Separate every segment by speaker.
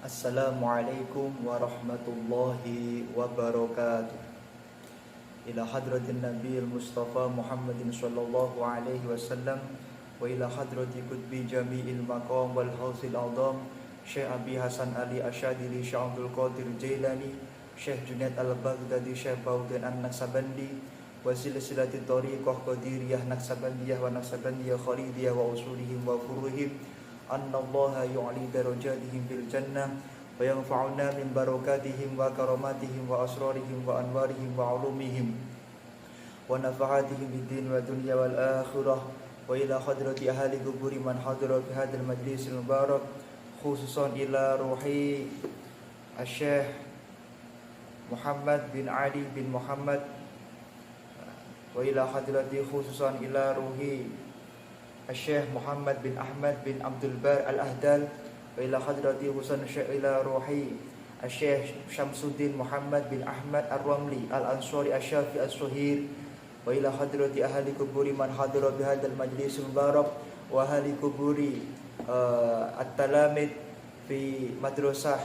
Speaker 1: Assalamualaikum warahmatullahi wabarakatuh. Ila hadratin Nabi Mustafa Muhammadin sallallahu alaihi wasallam wa ila hadrati qutbi jami'il maqam wal hausil azam Syekh Abi Hasan Ali Asyadili, Syekh Abdul Qadir Jailani, Syekh Junaid Al-Baghdadi, Syekh Baudin An-Naksabandi wa silsilatit tariqah qadiriyah naksabandiyah wa naksabandiyah khalidiyah wa usulihim wa furuhim annallaha yu'li darajatihim fil jannah wa yanfa'una min barakatihim wa karamatihim wa asrarihim wa anwarihim wa ulumihim wa nafahatihim bid din wa dunya wal akhirah wa ila hadrati ahli quburi man hadara fi hadzal majlisil mubarak khususan ila ruhi Syekh Muhammad bin Ali bin Muhammad wa ila hadrati khususan ila ruhi Syekh Muhammad bin Ahmad bin Abdul Bar Al-Ahdal wa ila hadrati husan Syekh ila ruhi Syekh Syamsuddin Muhammad bin Ahmad Ar-Ramli Al-Ansari Asy-Syafi As-Suhir wa ila hadrati ahli kuburi man hadara bi hadzal majlis mubarak wa ahli kuburi at-talamid fi madrasah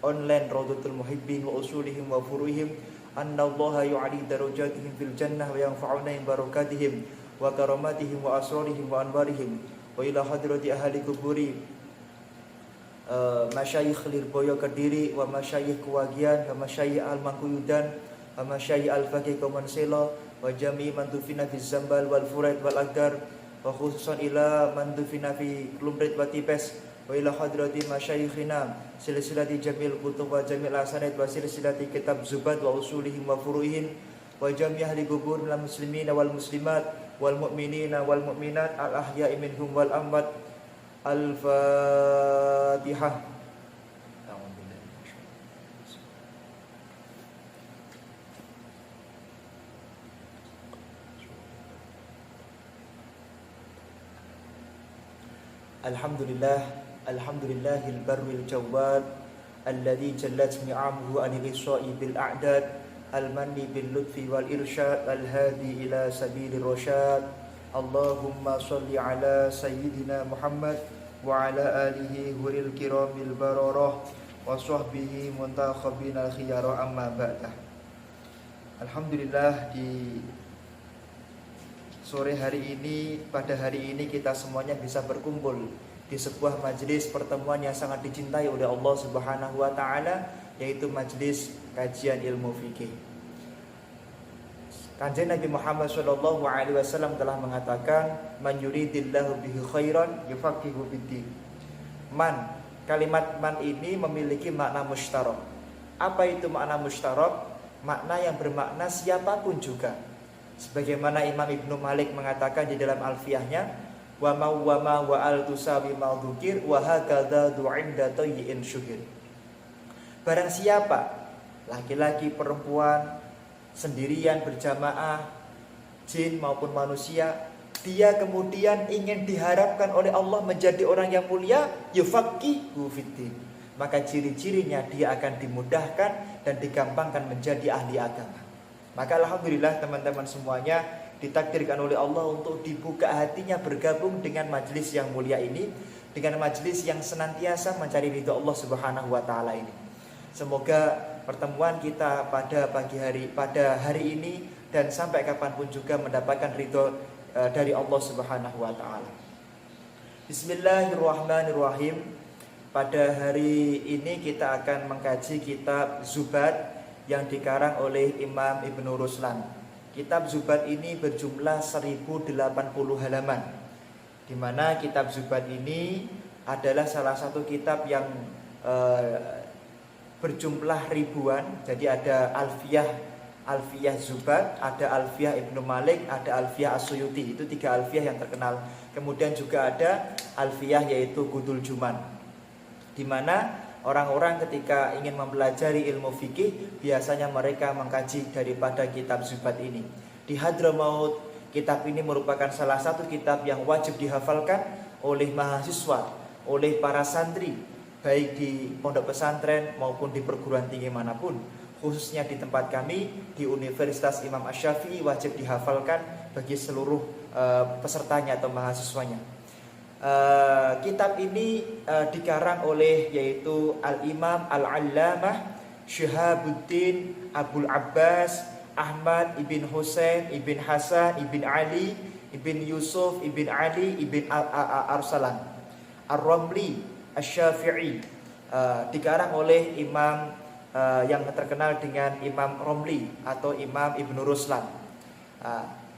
Speaker 1: online Rawdatul Muhibbin wa usulihim wa furuhim annallaha yu'ali darajatihim fil jannah wa yanfa'una bi barakatihim wa karamatihim wa asrarihim wa anwarihim wa ila hadrati ahli kuburi masyayikh Lirboyo Kediri wa masyayikh Kewagian wa masyayikh Al-Mangkuyudan wa masyayikh Al-Faqih Komonselo wa jami' man dufina fi Zambal wal Furaid wal Agdar wa khususan ila man dufina fi Lumrit wa Tipes wa ila hadrati masyayikhina silsilati jamil kutub wa jamil asanid wa silsilati kitab zubat wa usulihim wa furu'ihim wa jami' ahli kubur minal muslimina wal muslimat wal mu'minina wal mu'minat al ahya'i minhum wal amwat. Al-Fatihah. Alhamdulillahil barril jawad alladhi jallat ni'amuhu anil isa'i bil a'dad al-manni bil lutfi wal irsyad al-hadi ila sabilir rasyad. Allahumma salli ala sayyidina Muhammad wa ala alihi huril kiramil bararah wa sahbihi muntakhabinal khiyara amma ba'dah. Alhamdulillah, di sore hari ini, pada hari ini kita semuanya bisa berkumpul di sebuah majelis pertemuan yang sangat dicintai oleh Allah Subhanahu wa taala, yaitu majelis kajian ilmu fikih. Kanjeng Nabi Muhammad sallallahu alaihi wasallam telah mengatakan, man yuridillahu bihi khairan yufaqihu fiddin. Kalimat man ini memiliki makna mustarak. Apa itu makna mustarak? Makna yang bermakna siapapun juga. Sebagaimana Imam Ibnu Malik mengatakan di dalam Alfiyahnya, wa ma wa al tusawi ma dzukir wa hakadza du'inda tayyin syuhir. Barang siapa, laki-laki, perempuan, sendirian, berjamaah, jin maupun manusia, dia kemudian ingin diharapkan oleh Allah menjadi orang yang mulia, yufaqihu fiddin, maka ciri-cirinya dia akan dimudahkan dan digampangkan menjadi ahli agama. Maka alhamdulillah teman-teman semuanya ditakdirkan oleh Allah untuk dibuka hatinya bergabung dengan majelis yang mulia ini, dengan majelis yang senantiasa mencari ridha Allah Subhanahu wa taala ini. Semoga pertemuan kita pada hari ini dan sampai kapanpun juga mendapatkan ridho dari Allah Subhanahu wa taala. Bismillahirrahmanirrahim. Pada hari ini kita akan mengkaji kitab Zubat yang dikarang oleh Imam Ibnu Ruslan. Kitab Zubat ini berjumlah 1080 halaman, di mana kitab Zubat ini adalah salah satu kitab yang berjumlah ribuan. Jadi ada Alfiyah Zubat, ada Alfiyah Ibnu Malik, ada Alfiyah As-Suyuti. Itu 3 alfiyah yang terkenal. Kemudian juga ada alfiyah yaitu Ghudul Juman, di mana orang-orang ketika ingin mempelajari ilmu fikih biasanya mereka mengkaji daripada kitab Zubat ini. Di Hadramaut, kitab ini merupakan salah satu kitab yang wajib dihafalkan oleh mahasiswa, oleh para santri, baik di pondok pesantren maupun di perguruan tinggi manapun. Khususnya di tempat kami di Universitas Imam Asy-Syafi'i wajib dihafalkan bagi seluruh pesertanya atau mahasiswanya. Kitab ini dikarang oleh yaitu Al-Imam Al-Allamah Syihabuddin Abul Abbas Ahmad ibn Husain ibn Hasan ibn Ali ibn Yusuf ibn Ali ibn Arsalan Ar-Ramli Asy-Syafi'i, dikarang oleh imam yang terkenal dengan Imam Romli atau Imam Ibnu Ruslan,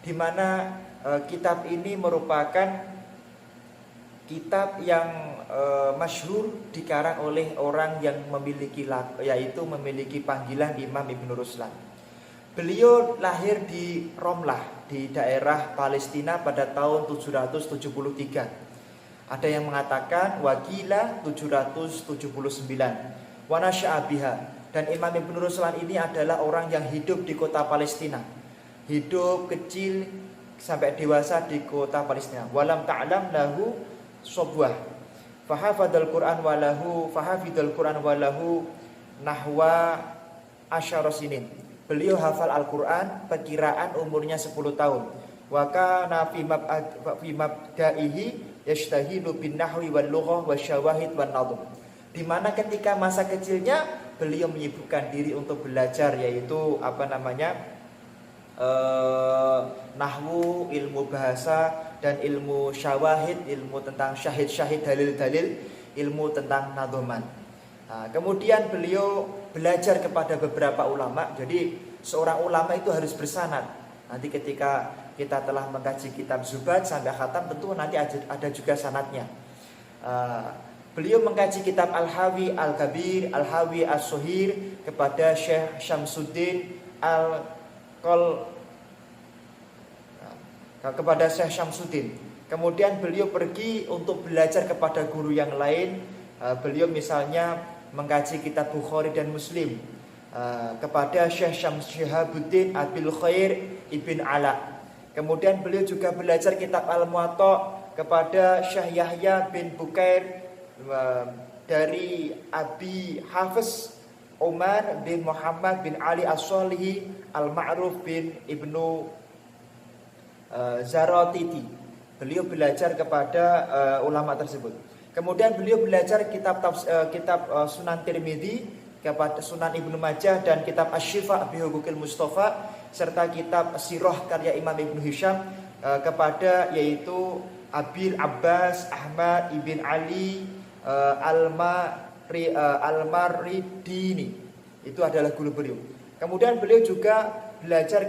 Speaker 1: di mana kitab ini merupakan kitab yang masyhur dikarang oleh orang yang memiliki memiliki panggilan Imam Ibnu Ruslan. Beliau lahir di Romlah di daerah Palestina pada tahun 773. Ada yang mengatakan wakila 779. Wa nasya'a biha. Dan Imam Ibnu Ruslan ini adalah orang yang hidup di kota Palestina. Hidup kecil sampai dewasa di kota Palestina. Walam ta'lam lahu sobwah. Fahafadzal Qur'an walahu nahwa asyara sinin. Beliau hafal Al-Qur'an perkiraan umurnya 10 tahun. Wa kana fi mabda'ihi yashtahilu bin nahwi wal lughah wasyawahid wan nadhm. Di mana ketika masa kecilnya beliau menyibukkan diri untuk belajar yaitu nahwu, ilmu bahasa dan ilmu syawahid, ilmu tentang syahid-syahid, dalil-dalil, ilmu tentang nadhoman. Kemudian beliau belajar kepada beberapa ulama. Jadi seorang ulama itu harus bersanad. Nanti ketika kita telah mengkaji kitab Zubat sampai khatam, tentu nanti ada juga sanadnya. Beliau mengkaji kitab Al-Hawi Al-Kabir, Al-Hawi As-Suhir kepada Syekh Syamsuddin kepada Syekh Syamsuddin. Kemudian beliau pergi untuk belajar kepada guru yang lain. Beliau misalnya mengkaji kitab Bukhari dan Muslim kepada Syekh Syihabuddin Abil Khair Ibn Ala. Kemudian beliau juga belajar kitab Al-Muwatta kepada Syekh Yahya bin Bukair dari Abi Hafiz Umar bin Muhammad bin Ali As-Solihi Al-Ma'ruf bin Ibnu Zaratiti. Beliau belajar kepada ulama tersebut. Kemudian beliau belajar kitab Sunan Tirmidzi kepada Sunan Ibnu Majah dan kitab Asy-Syifa bi Huquqil Mustafa serta kitab Sirah karya Imam Ibnu Hisham kepada yaitu Abil Abbas Ahmad ibn Ali Al-Maridini. Itu adalah guru beliau. Kemudian beliau juga belajar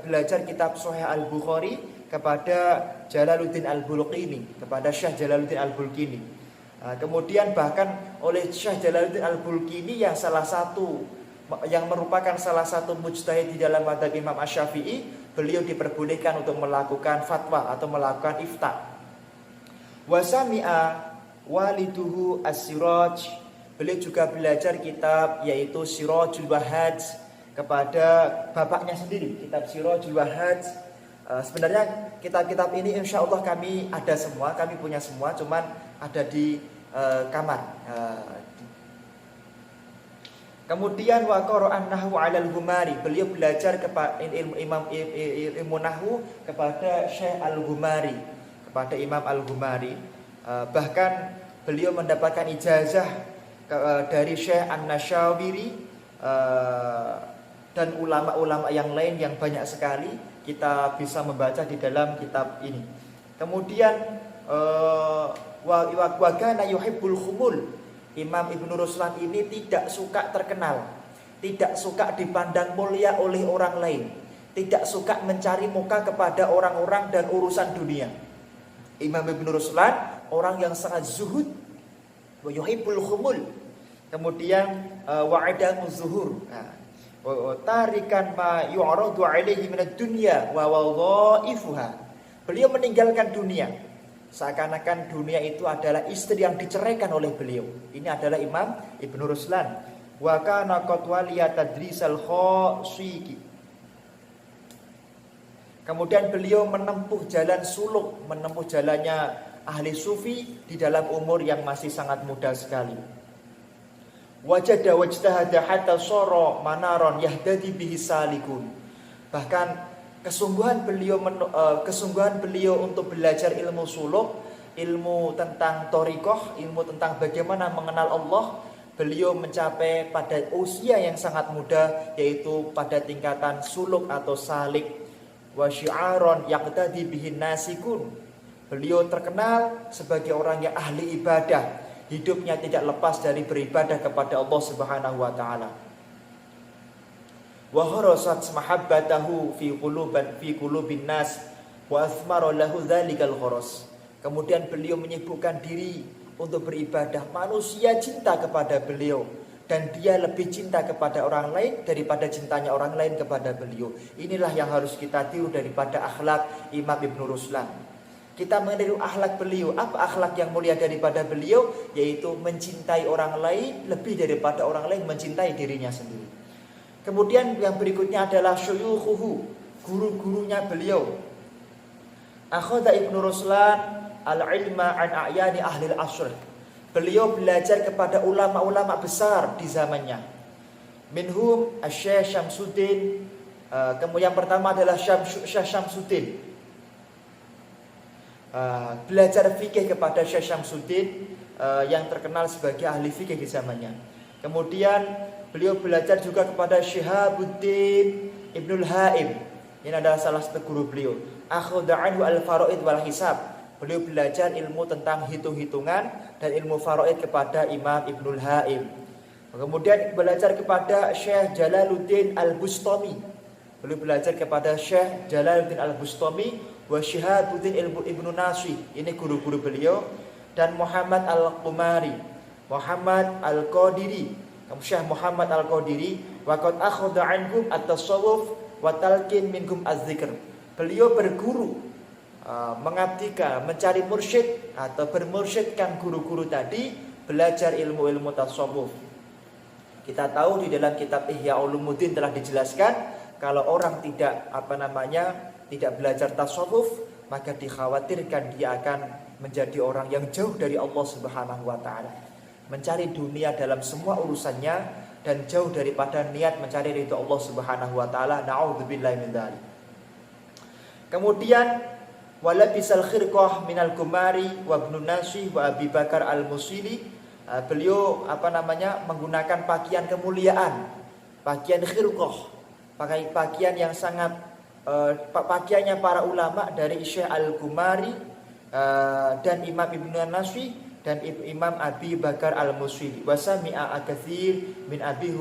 Speaker 1: belajar kitab Sahih Al-Bukhari kepada Jalaluddin Al-Bulqini, kepada Syekh Jalaluddin Al-Bulqini. Kemudian bahkan oleh Syekh Jalaluddin Al-Bulqini yang merupakan salah satu mujtahid di dalam mazhab Imam Asy-Syafi'i, beliau diperbolehkan untuk melakukan fatwa atau melakukan ifta. Wa sami'a waliduhu As-Siraj. Beliau juga belajar kitab yaitu Sirajul Wahhaj kepada bapaknya sendiri, kitab Sirajul Wahhaj. Sebenarnya kitab-kitab ini insya Allah kami ada semua, kami punya semua, cuman ada di kamar. Kemudian wa qara'an nahwu 'alal Humari. Beliau belajar ilmu nahwu kepada Syekh Al-Humari, kepada Imam Al-Humari. Bahkan beliau mendapatkan ijazah dari Syekh An-Nasyawiri dan ulama-ulama yang lain yang banyak sekali kita bisa membaca di dalam kitab ini. Kemudian wa kana yuhibbul khumul. Imam Ibnu Ruslan ini tidak suka terkenal, tidak suka dipandang mulia oleh orang lain, tidak suka mencari muka kepada orang-orang dan urusan dunia. Imam Ibnu Ruslan orang yang sangat zuhud, wa yuhibbul khumul. Kemudian wa'adamu zuhur. Tarikan ma yu'radu alaihi minad dunya wa wadhaifuha. Beliau meninggalkan dunia, seakan-akan dunia itu adalah istri yang diceraikan oleh beliau. Ini adalah Imam Ibnu Ruslan. Wa kana qad waliya tadrisal khasiki. Kemudian beliau menempuh jalan suluk, menempuh jalannya ahli sufi di dalam umur yang masih sangat muda sekali. Wajada wajtahada hatta sara manaron yahdadi bihi salikun. Bahkan kesungguhan beliau untuk belajar ilmu suluk ilmu tentang thariqah, ilmu tentang bagaimana mengenal Allah, beliau mencapai pada usia yang sangat muda, yaitu pada tingkatan suluk atau salik. Wa syi'aron yaqtadi bihin nasikun. Beliau terkenal sebagai orang yang ahli ibadah, hidupnya tidak lepas dari beribadah kepada Allah Subhanahu wa taala. Wa kharasat mahabbatahu fi qulubin nas wa athmara lahu dzalikal kharas. Kemudian beliau menyibukkan diri untuk beribadah. Manusia cinta kepada beliau dan dia lebih cinta kepada orang lain daripada cintanya orang lain kepada beliau. Inilah yang harus kita tiru daripada akhlak Imam Ibn Ruslan. Kita meniru akhlak beliau. Apa akhlak yang mulia daripada beliau? Yaitu mencintai orang lain lebih daripada orang lain mencintai dirinya sendiri. Kemudian yang berikutnya adalah syuyukhuhu, guru-gurunya beliau. Akhadha Ibnu Ruslan al-ilma an a'yani ahli al-asr. Beliau belajar kepada ulama-ulama besar di zamannya. Minhum Asy-Syaikh Syamsuddin. Kemudian yang pertama adalah Syekh Syamsuddin. Belajar fikih kepada Syekh Syamsuddin yang terkenal sebagai ahli fikih di zamannya. Kemudian beliau belajar juga kepada Syihabuddin Ibnul Haim. Ini adalah salah satu guru beliau. Akhadha anhu al-faraid wal hisab. Beliau belajar ilmu tentang hitung-hitungan dan ilmu faraid kepada Imam Ibnul Haim. Kemudian belajar kepada Syekh Jalaluddin Al-Bustami. Beliau belajar kepada Syekh Jalaluddin Al-Bustami wa Syihabuddin Ibnu Naswi. Ini guru-guru beliau. Dan Muhammad Al-Qumari, Muhammad Al-Qadiri, Syekh Muhammad Al-Qadiri. Wa qad akhadha anhum at-tasawuf wa talqin minhum az-zikr. Beliau berguru, mengabdikan, mencari mursyid atau bermursyidkan guru-guru tadi, belajar ilmu-ilmu tasawuf. Kita tahu di dalam kitab Ihya Ulumuddin telah dijelaskan kalau orang tidak tidak belajar tasawuf, maka dikhawatirkan dia akan menjadi orang yang jauh dari Allah Subhanahu wa taala. Mencari dunia dalam semua urusannya dan jauh daripada niat mencari ridho Allah Subhanahu wa taala. Na'udzubillahi min dzalik. Kemudian walabisal khirqah minal Kumari wa Ibnu Nasih wa Abi Bakar al-Musili. Beliau menggunakan pakaian kemuliaan, pakaian khirqah, pakaian yang sangat pakaiannya para ulama dari Syekh Al-Kumari dan Imam Ibnu Nasih dan Imam Abi Bakar al-Musili. Wa sami'a akatsir min Abi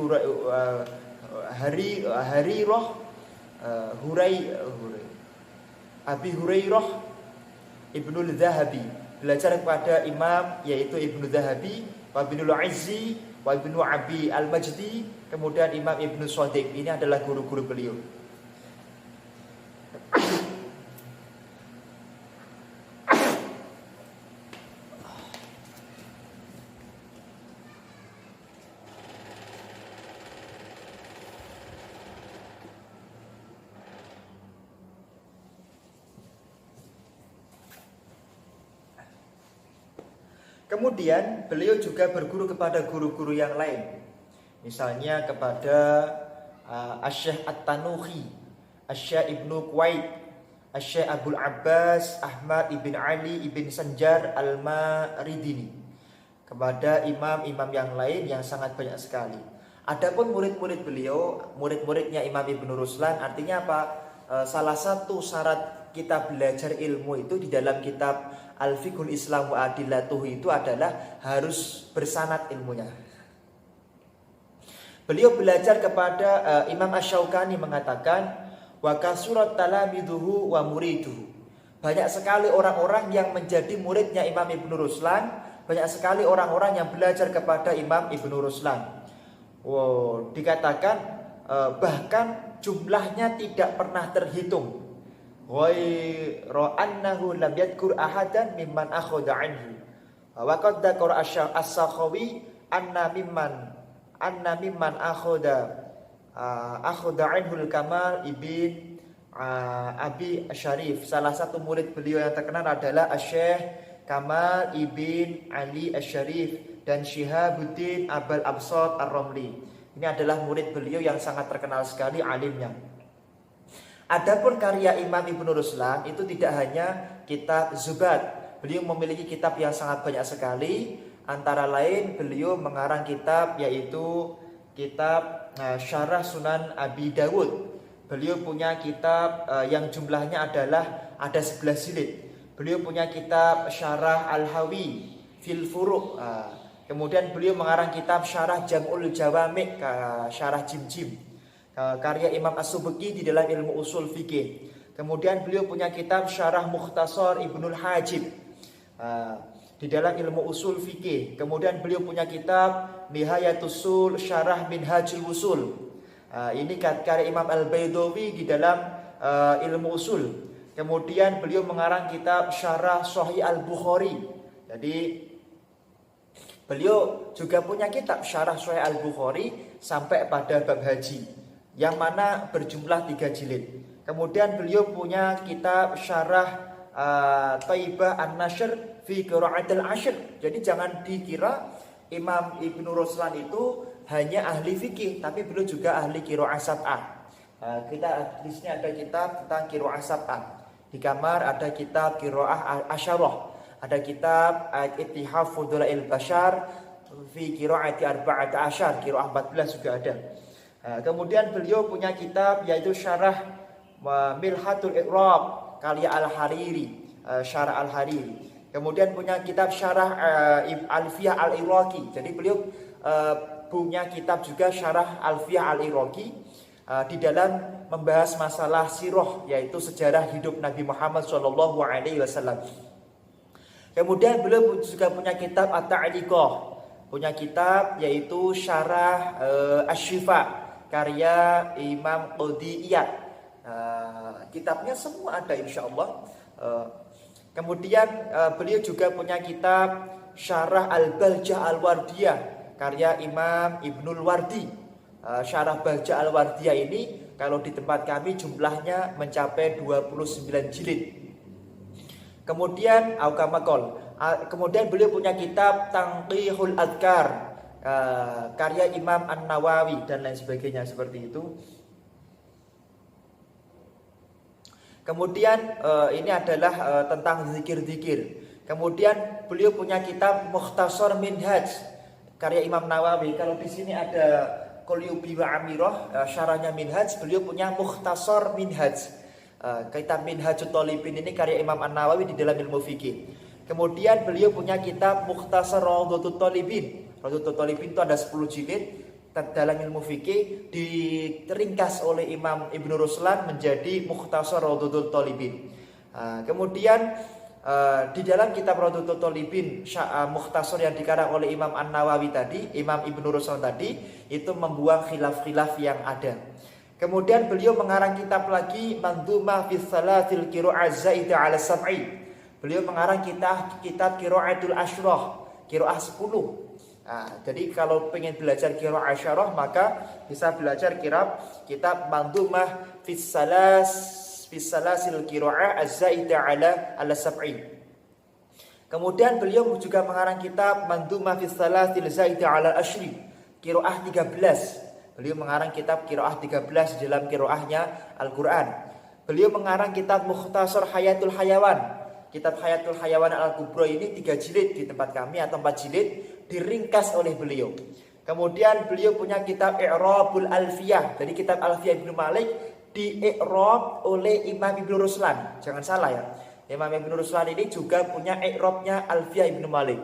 Speaker 1: Abi Hurairah Ibnul Zahabi, belajar kepada imam yaitu Ibnu Zahabi, wa Ibnul Izzi, wa Ibnu Abi Al-Majdi, kemudian Imam Ibnu Shadiq. Ini adalah guru-guru beliau. Kemudian beliau juga berguru kepada guru-guru yang lain. Misalnya kepada Asy-Syaikh At-Tanuhi, Asy-Syaikh Ibnu Quwaid, Asy-Syaikh Abdul Abbas Ahmad ibn Ali ibn Sanjar Al-Maridini. Kepada imam-imam yang lain yang sangat banyak sekali. Adapun murid-murid beliau, murid-muridnya Imam Ibn Ruslan, artinya apa? Salah satu syarat kita belajar ilmu itu di dalam kitab Al-Fiqhul Islam wa Adillatuhu itu adalah harus bersanad ilmunya. Beliau belajar kepada Imam Asy-Syaukani mengatakan wa kasurat talamiduhu wa muriduhu. Banyak sekali orang-orang yang menjadi muridnya Imam Ibn Ruslan, banyak sekali orang-orang yang belajar kepada Imam Ibn Ruslan. Wow, dikatakan bahkan jumlahnya tidak pernah terhitung. Ghairu annahu lam yadhkur ahadan mimman akhadha anhu. Wa qad dzakara as-Sakhawi anna mimman akhadha anhu al-Kamal ibn Abi Syarif. Salah satu murid beliau yang terkenal adalah Asy-Syaikh Kamal ibn Ali Asy-Syarif dan Syihabuddin Abul Absat Ar-Ramli. Ini adalah murid beliau yang sangat terkenal sekali alimnya. Adapun karya Imam Ibn Ruslan itu tidak hanya kitab Zubat, beliau memiliki kitab yang sangat banyak sekali. Antara lain beliau mengarang kitab yaitu kitab Syarah Sunan Abi Dawud. Beliau punya kitab yang jumlahnya adalah ada 11 jilid. Beliau punya kitab Syarah Al-Hawi fil Furuq. Kemudian beliau mengarang kitab Syarah Jam'ul Jawami', Syarah Jim-Jim, karya Imam As-Subki di dalam ilmu usul fikih. Kemudian beliau punya kitab Syarah Mukhtasar Ibnul Hajib di dalam ilmu usul fikih. Kemudian beliau punya kitab Nihayatus Sul Syarah Minhajul Usul. Ini karya Imam Al-Baydawi di dalam ilmu usul. Kemudian beliau mengarang kitab Syarah Sahih Al-Bukhari. Jadi beliau juga punya kitab Syarah Sahih Al-Bukhari sampai pada bab haji, yang mana berjumlah 3 jilid. Kemudian beliau punya kitab Syarah Thaibah An-Nashr fi Qira'atil Ashr. Jadi jangan dikira Imam Ibnu Ruslan itu hanya ahli fikih, tapi beliau juga ahli qiraah sab'ah. Kita di sini ada kitab tentang qiraah sab'ah. Di kamar ada kitab qiraah asyarah. Ada kitab Ittihaf Fudulail Bashar fi Qiraati Arba'at Asyar, Qiraah 14 juga ada. Kemudian beliau punya kitab yaitu Syarah Milhatul Iqrab karya Al-Hariri, Syarah Al-Hariri. Kemudian punya kitab Syarah Alfiyah Al-Iraqi. Jadi beliau punya kitab juga Syarah Alfiyah Al-Iraqi di dalam membahas masalah sirah, yaitu sejarah hidup Nabi Muhammad SAW. Kemudian beliau juga punya kitab At-Ta'liqah, punya kitab yaitu Syarah Asy-Syifa karya Imam Qadhi Iyad. Kitabnya semua ada insyaallah. Kemudian beliau juga punya kitab Syarah Al-Baljah Al-Wardiyah karya Imam Ibnul Wardi. Syarah Baljah Al-Wardiyah ini kalau di tempat kami jumlahnya mencapai 29 jilid. Kemudian kemudian beliau punya kitab Tanqihul Adhkar karya Imam An-Nawawi dan lain sebagainya seperti itu. Kemudian ini adalah tentang zikir-zikir. Kemudian beliau punya kitab Mukhtasar Minhaj karya Imam Nawawi. Kalau di sini ada Qulyubi wa Amirah syarahnya Minhaj, beliau punya Mukhtasar Minhaj. Kitab Minhajut Thalibin ini karya Imam An-Nawawi di dalam ilmu fikih. Kemudian beliau punya kitab Mukhtasar Rawdatul Thalibin. Rawdatul Thalibin itu ada 10 jilid dalam ilmu fikih, diringkas oleh Imam Ibnu Ruslan menjadi Mukhtasar Rawdatul Thalibin. Kemudian di dalam kitab Rawdatul Thalibin Mukhtasar yang dikarang oleh Imam An-Nawawi tadi, Imam Ibnu Ruslan tadi, itu membuang khilaf-khilaf yang ada. Kemudian beliau mengarang kitab lagi Mandhumah fi Salasil Qira'ah Zaidah 'ala Sab'i. Beliau mengarang kitab Qira'atul Asyrah, qiraah 10. Jadi kalau pengen belajar qiraah asyarah maka bisa belajar kitab Mandhumah fi Salasil Qira'ah Zaidah 'ala Sab'i. Kemudian beliau juga mengarang kitab Mandhumah fi Salasil Zaidah 'ala Ashri, qiraah 13. Beliau mengarang kitab qiraah 13 dalam qiraahnya Al-Quran. Beliau mengarang kitab Mukhtasar Hayatul Hayawan. Kitab Hayatul Hayawan Al-Kubra ini 3 jilid di tempat kami atau 4 jilid, diringkas oleh beliau. Kemudian beliau punya kitab I'rabul Alfiyah. Jadi kitab Alfiyah Ibnu Malik di-i'rab oleh Imam Ibnu Ruslan. Jangan salah ya. Imam Ibnu Ruslan ini juga punya i'rabnya Alfiyah Ibnu Malik.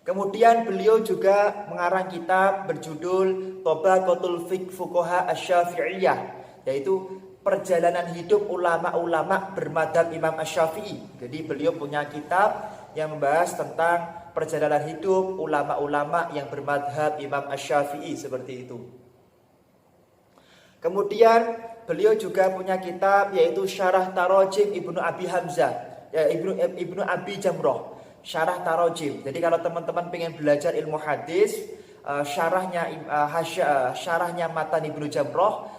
Speaker 1: Kemudian beliau juga mengarang kitab berjudul Tabaqatul Fuqaha Asy-Syafi'iyah, yaitu perjalanan hidup ulama-ulama bermadzhab Imam Asy-Syafi'i. Jadi beliau punya kitab yang membahas tentang perjalanan hidup ulama-ulama yang bermadzhab Imam Asy-Syafi'i seperti itu. Kemudian beliau juga punya kitab yaitu Syarah Tarajim Ibnu Abi Hamzah, Ibnu Abi Jamrah. Syarah Tarajim. Jadi kalau teman-teman pengen belajar ilmu hadis, syarahnya matan Ibnu Jamrah,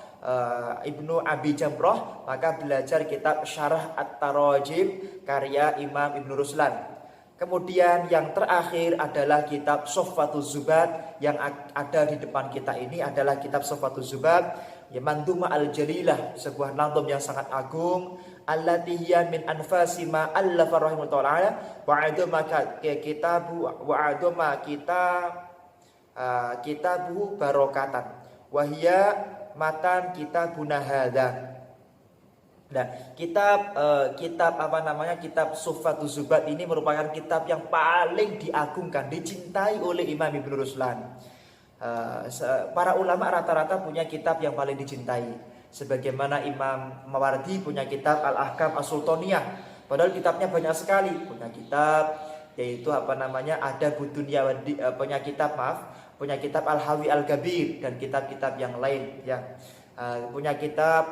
Speaker 1: Ibnu Abi Jamrah, maka belajar kitab Syarah At-Tarajim karya Imam Ibnu Ruslan. Kemudian yang terakhir adalah kitab Soffatuz Zubat, yang ada di depan kita ini adalah kitab Soffatuz Zubat, ya Manduma al-Jalilah, sebuah nazm yang sangat agung, allati hiya min anfasi ma allafa rahimahullah ta'ala wa adama kitabu wa adama kitabu barokatan wa hiya matan kitabuna hadza. Nah, kitab kitab Soffatuz Zubat ini merupakan kitab yang paling diagungkan, dicintai oleh Imam Ibnu Ruslan. Para ulama rata-rata punya kitab yang paling dicintai. Sebagaimana Imam Mawardi punya kitab Al-Ahkam As-Sultaniyah. Padahal kitabnya banyak sekali. Punya kitab yaitu Adabud Dunya, punya kitab Al-Hawi Al-Gabir dan kitab-kitab yang lain ya. Punya kitab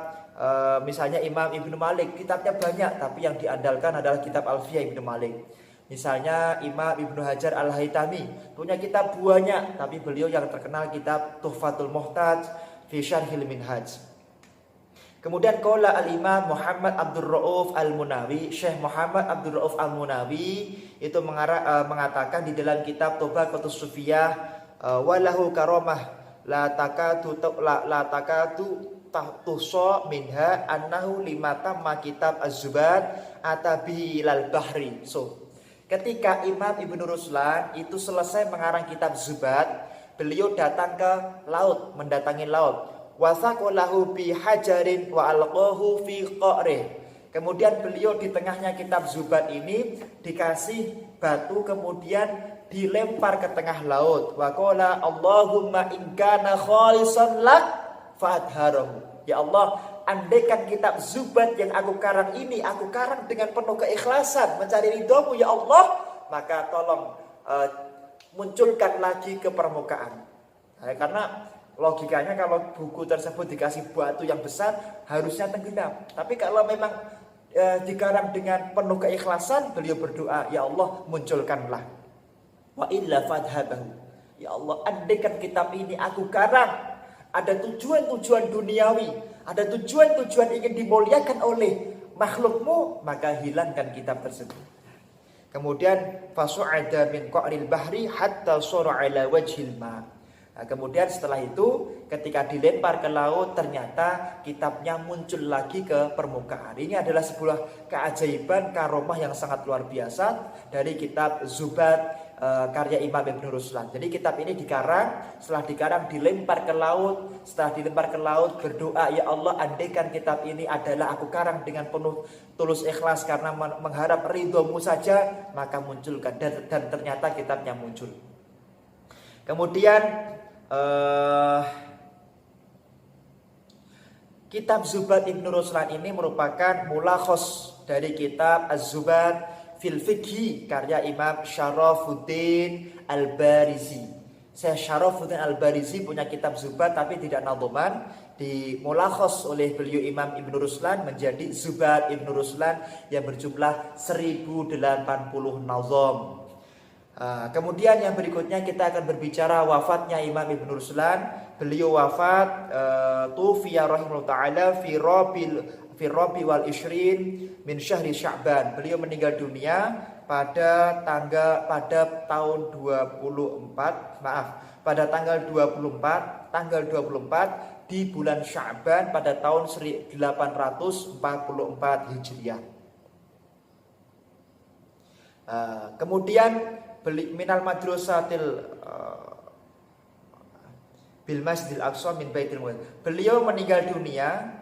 Speaker 1: misalnya Imam Ibnu Malik, kitabnya banyak tapi yang diandalkan adalah kitab Alfiyah Ibnu Malik. Misalnya Imam Ibnu Hajar Al-Haytami punya kitab banyak, tapi beliau yang terkenal kitab Tuhfatul Muhtaj fi Syarhil Minhaj. Kemudian qala al-Imam Muhammad Abdul Rauf Al-Munawi, Syekh Muhammad Abdul Rauf Al-Munawi itu mengatakan di dalam kitab Tobaqatus Sufiyah, walahu karamah la takatu tahtuso minha annahu limata ma kitab Az-Zubat atabi ilal bahri. So, ketika Imam Ibnu Ruslan itu selesai mengarang kitab Zubat, beliau datang ke laut, mendatangi laut. Wasaqalahu bi hajarin wa alqahu fi qa'rih. Kemudian beliau di tengahnya kitab Zubat ini dikasih batu, kemudian dilempar ke tengah laut. Wa qala Allahumma in kana khalisan lak fadharahu. Ya Allah, andaikan kitab Zubat yang aku karang ini aku karang dengan penuh keikhlasan mencari ridhomu ya Allah, maka tolong munculkan lagi ke permukaan. Nah, karena logikanya kalau buku tersebut dikasih batu yang besar harusnya tenggelam. Tapi kalau memang dikarang dengan penuh keikhlasan, beliau berdoa, ya Allah munculkanlah. Wa illa fadhabahu. Ya Allah, andaikan kitab ini aku karang ada tujuan-tujuan duniawi, ada tujuan-tujuan ingin dimuliakan oleh makhlukmu, maka hilangkan kitab tersebut. Kemudian fasu'ada min qa'ril bahri hatta sura ala wajhil ma. Nah, kemudian setelah itu ketika dilempar ke laut ternyata kitabnya muncul lagi ke permukaan. Ini adalah sebuah keajaiban, karomah yang sangat luar biasa dari kitab Zubat karya Imam Ibnu Ruslan. Jadi kitab ini dikarang, setelah dikarang dilempar ke laut, setelah dilempar ke laut berdoa, ya Allah andaikan kitab ini adalah aku karang dengan penuh tulus ikhlas karena mengharap ridhomu saja, maka munculkan, dan ternyata kitabnya muncul. Kemudian kitab Zubat Ibnu Ruslan ini merupakan mulakhos dari kitab Az-Zubat fil Fiqhi karya Imam Syarafuddin Al-Barizi. Syekh Syarafuddin Al-Barizi punya kitab Zubat tapi tidak nadzuman, dimulakhos oleh beliau Imam Ibnu Ruslan menjadi Zubat Ibnu Ruslan yang berjumlah 1080 nazam. Kemudian yang berikutnya kita akan berbicara wafatnya Imam Ibnu Ruslan. Beliau wafat tufiya rahimahullah ta'ala fi Rabi wal Ishrin min syahri Sya'ban. Beliau meninggal dunia pada tahun 24 di bulan Sya'ban pada tahun 1844 Hijriah. Kemudian minal madrasatil bil Masjidil Aqsa min Baitul Muqaddas. Beliau meninggal dunia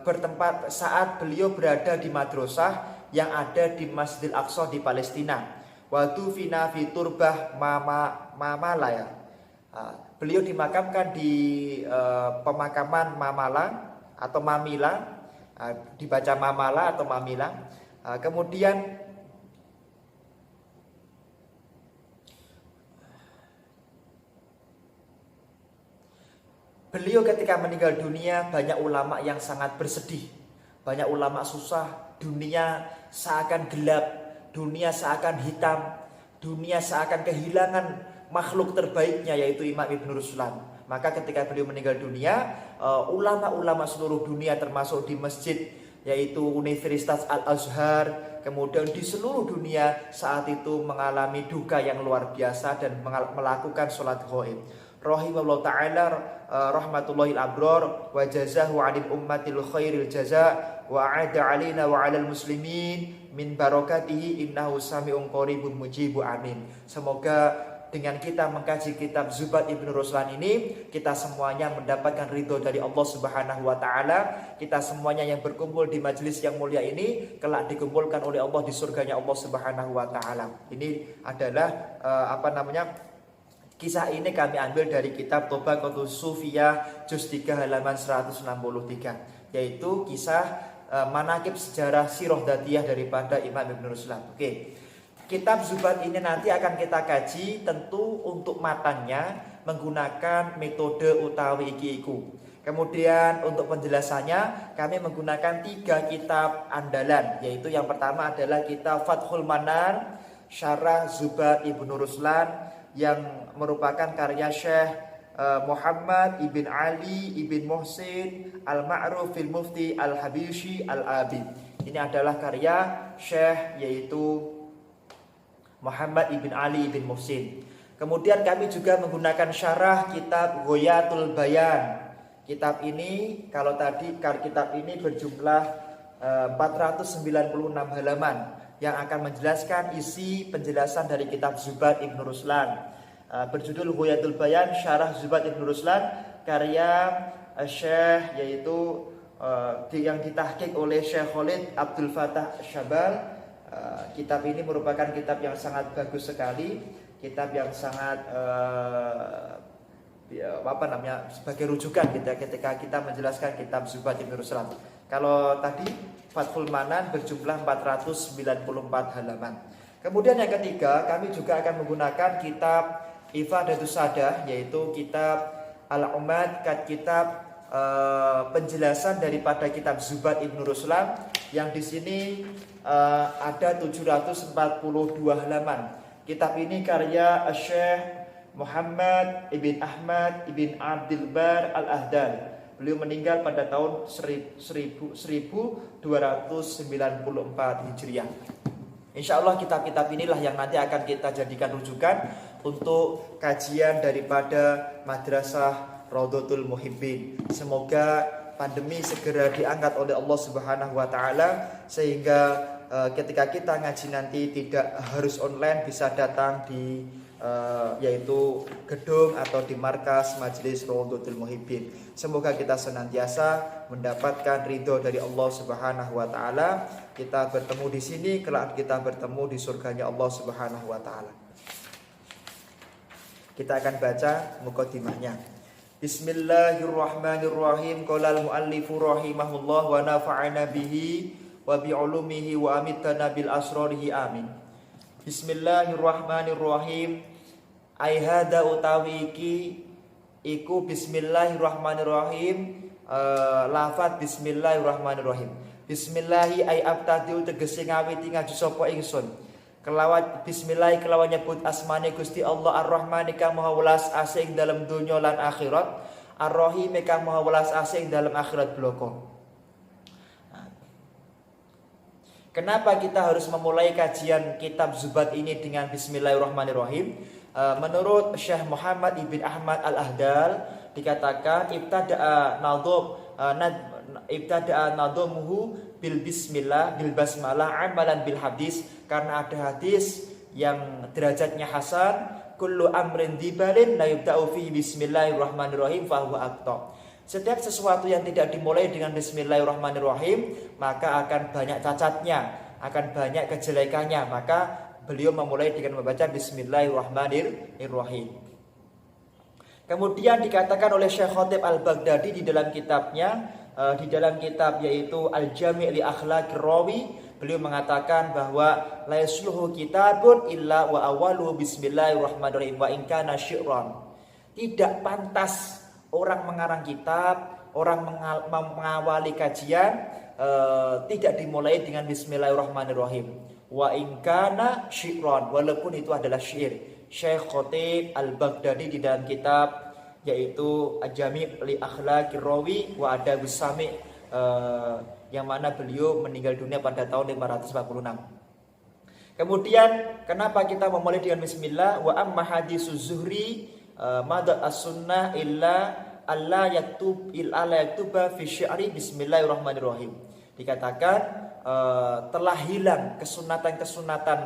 Speaker 1: bertempat saat beliau berada di madrasah yang ada di Masjidil Aqsa di Palestina. Waktu fina fi turbah Mamala ya. Beliau dimakamkan di pemakaman Mamala atau Mamila, dibaca Mamala atau Mamila. Kemudian beliau ketika meninggal dunia banyak ulama yang sangat bersedih. Banyak ulama susah, dunia seakan gelap, dunia seakan hitam, dunia seakan kehilangan makhluk terbaiknya yaitu Imam Ibnu Ruslan. Maka ketika beliau meninggal dunia, ulama-ulama seluruh dunia termasuk di masjid yaitu Universitas Al-Azhar, kemudian di seluruh dunia saat itu mengalami duka yang luar biasa dan melakukan sholat ghaib. Rahimahullah ta'ala rahmatullahil abrar wa jazahu 'anil ummatil khairil jaza wa 'ada 'alaina wa 'alal muslimin min barakatihi innahu sami'un qaribun mujibu amin. Semoga dengan kita mengkaji kitab Zubat Ibnu Ruslan ini, kita semuanya mendapatkan ridho dari Allah Subhanahu wa taala. Kita semuanya yang berkumpul di majelis yang mulia ini kelak dikumpulkan oleh Allah di surganya Allah Subhanahu wa taala. Ini adalah kisah ini kami ambil dari kitab Tobaqatus Sufiyah juz 3 halaman 163, yaitu kisah manaqib sejarah sirah dzatiyah daripada Imam Ibnu Ruslan. Oke. Kitab Zubat ini nanti akan kita kaji, tentu untuk matanya menggunakan metode utawi iki-iku. Kemudian untuk penjelasannya kami menggunakan 3 kitab andalan, yaitu yang pertama adalah kitab Fathul Manan Syarah Zubat Ibnu Ruslan yang merupakan karya Syekh Muhammad ibn Ali ibn Muhsin Al-Ma'ruf fil Mufti Al-Habishi Al-Abi. Ini adalah karya Syekh yaitu Muhammad ibn Ali ibn Muhsin. Kemudian kami juga menggunakan syarah kitab Ghoyatul Bayan. Kitab ini kitab ini berjumlah 496 halaman yang akan menjelaskan isi penjelasan dari kitab Zubat Ibnu Ruslan. Berjudul Ghoyatul Bayan Syarah Zubat Ibnu Ruslan karya Syekh yaitu yang ditahqiq oleh Syekh Khalid Abdul Fattah Syabal. Kitab ini merupakan kitab yang sangat bagus sekali, kitab yang sangat sebagai rujukan ketika kita menjelaskan kitab Zubat Ibnu Ruslan. Kalau tadi Fathul Manan berjumlah 494 halaman. Kemudian yang ketiga, kami juga akan menggunakan kitab Ifadatus Sadah, yaitu kitab Al-Umad, kitab penjelasan daripada kitab Zubat Ibnu Ruslan yang di sini ada 742 halaman. Kitab ini karya Syekh Muhammad ibn Ahmad ibn Abdul Bar Al-Ahdal. Beliau meninggal pada tahun 1294 Hijriah. Insya Allah kitab-kitab inilah yang nanti akan kita jadikan rujukan untuk kajian daripada Madrasah Raudhatul Muhibbin. Semoga pandemi segera diangkat oleh Allah Subhanahu wa taala sehingga ketika kita ngaji nanti tidak harus online, bisa datang di yaitu gedung atau di markas Majelis Raudhatul Muhibbin. Semoga kita senantiasa mendapatkan ridho dari Allah Subhanahu wa taala. Kita bertemu di sini, kelak kita bertemu di surganya Allah Subhanahu wa taala. Kita akan baca mukadimahnya. Bismillahirrahmanirrahim. Qala al-muallifu rahimahullah wa nafa'ana bihi wa bi'ulumihi wa amitana bil asrarihi amin. Bismillahirrahmanirrahim. Ai hada utawi iki iku bismillahirrahmanirrahim. Lafaz bismillahirrahmanirrahim. Bismillahi ai abtadiu tegese ngawiti ngaji sapa ingsun. Kelawat bismillah kelawan nyebut asmane Gusti Allah Ar-Rahman kang maha welas asih dalam dunya lan akhirat, Ar-Rahim kang maha welas asih dalam akhirat bloko. Kenapa kita harus memulai kajian kitab Zubat ini dengan bismillahirrahmanirrahim? Menurut Syekh Muhammad ibn Ahmad Al-Ahdal dikatakan ibtada'a nadhamuhu bil bismillah bil basmalah amalan bil hadis, karena ada hadis yang derajatnya hasan, kullu amrin dibalin la yubda'u fi bismillahirrahmanirrahim fa huwa aqta. Setiap sesuatu yang tidak dimulai dengan bismillahirrahmanirrahim maka akan banyak cacatnya, akan banyak kejelekannya. Maka beliau memulai dengan membaca bismillahirrahmanirrahim. Kemudian dikatakan oleh Syekh Khatib Al-Baghdadi di dalam kitabnya, di dalam kitab yaitu Al-Jami' li Akhlaqir Rawi, beliau mengatakan bahwa la yasluhu kitabun illa wa awwaluhu bismillahirrahmanirrahim wa in kana syi'ran. Tidak pantas orang mengarang kitab, orang mengawali kajian tidak dimulai dengan bismillahirrahmanirrahim. Wa in kana syi'ran, walaupun itu adalah syair. Syekh Khatib Al-Baghdadi di dalam kitab yaitu Al-Jami' li Akhlaqir Rawi wa Adabus Sami' yang mana beliau meninggal dunia pada tahun 546. Kemudian kenapa kita memulai dengan bismillah? Wa amma haditsu Zuhri madad as-sunnah illa alla yaktuba fi syi'ri bismillahirrahmanirrahim. Dikatakan telah hilang kesunatan-kesunatan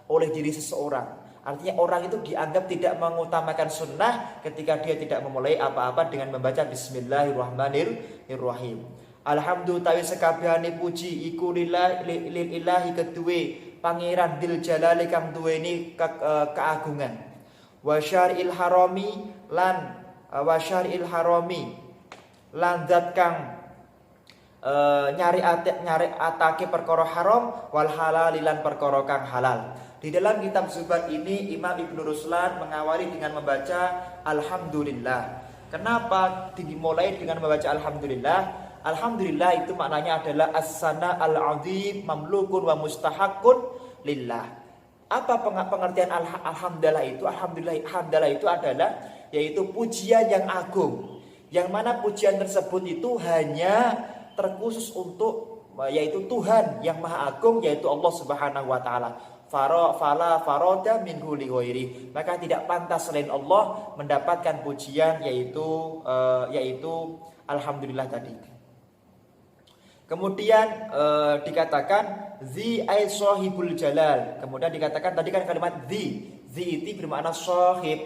Speaker 1: oleh diri seseorang. Artinya orang itu dianggap tidak mengutamakan sunnah ketika dia tidak memulai apa-apa dengan membaca bismillahirrahmanirrahim. Alhamdulillah tawi sekabehane puji iku lillahi kedue pangeran Dzul Jalali kang duweni keagungan. Wa syar'il harami lan zat kang nyari atake perkara haram wal halal lan perkara kang halal. Di dalam kitab Zubat ini Imam Ibnu Ruslan mengawali dengan membaca Alhamdulillah. Kenapa dimulai dengan membaca Alhamdulillah? Alhamdulillah itu maknanya adalah as-sana al-azim mamlukun wa mustahakun lillah. Apa pengertian alhamdulillah itu? Alhamdulillah itu adalah yaitu pujian yang agung. Yang mana pujian tersebut itu hanya terkhusus untuk yaitu Tuhan yang Maha Agung, yaitu Allah Subhanahu wa taala. Fala faroda minhu li ghairi. Maka tidak pantas selain Allah mendapatkan pujian yaitu alhamdulillah tadi. Kemudian dikatakan zi ay sahibul jalal. Kemudian dikatakan tadi kan kalimat zi itu bermakna sahib.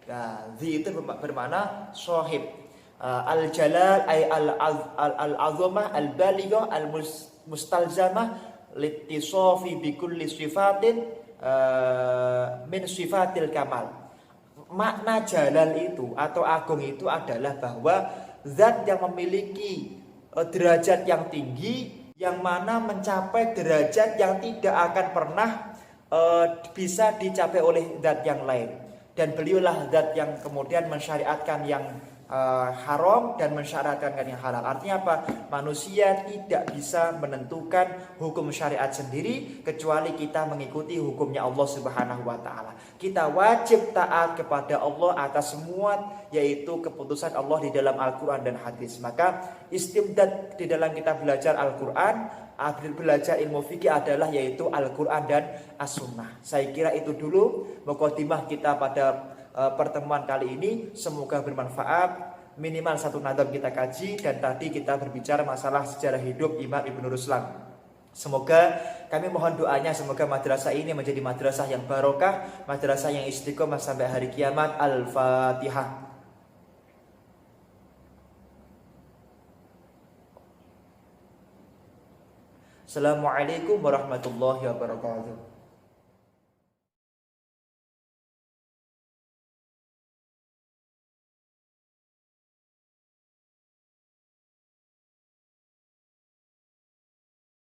Speaker 1: Nah, zi itu bermakna sahib. Al jalal ay al azamah al balighah al mustalzamah litisofi bi kulli sifatin min sifatil kamal. Makna jalal itu atau agung itu adalah bahwa zat yang memiliki derajat yang tinggi, yang mana mencapai derajat yang tidak akan pernah bisa dicapai oleh zat yang lain. Dan beliaulah zat yang kemudian mensyariatkan yang haram dan mensyariatkan yang halal. Artinya apa? Manusia tidak bisa menentukan hukum syariat sendiri kecuali kita mengikuti hukumnya Allah Subhanahu wa taala. Kita wajib taat kepada Allah atas semua yaitu keputusan Allah di dalam Al-Qur'an dan hadis. Maka istimdad di dalam kita belajar Al-Qur'an, belajar ilmu fikih adalah yaitu Al-Qur'an dan As-Sunnah. Saya kira itu dulu mukadimah kita pada pertemuan kali ini. Semoga bermanfaat. Minimal satu nadam kita kaji, dan tadi kita berbicara masalah sejarah hidup Imam Ibnu Ruslan. Semoga kami mohon doanya, semoga madrasah ini menjadi madrasah yang barokah, madrasah yang istiqomah sampai hari kiamat. Al-Fatihah. Assalamualaikum warahmatullahi wabarakatuh.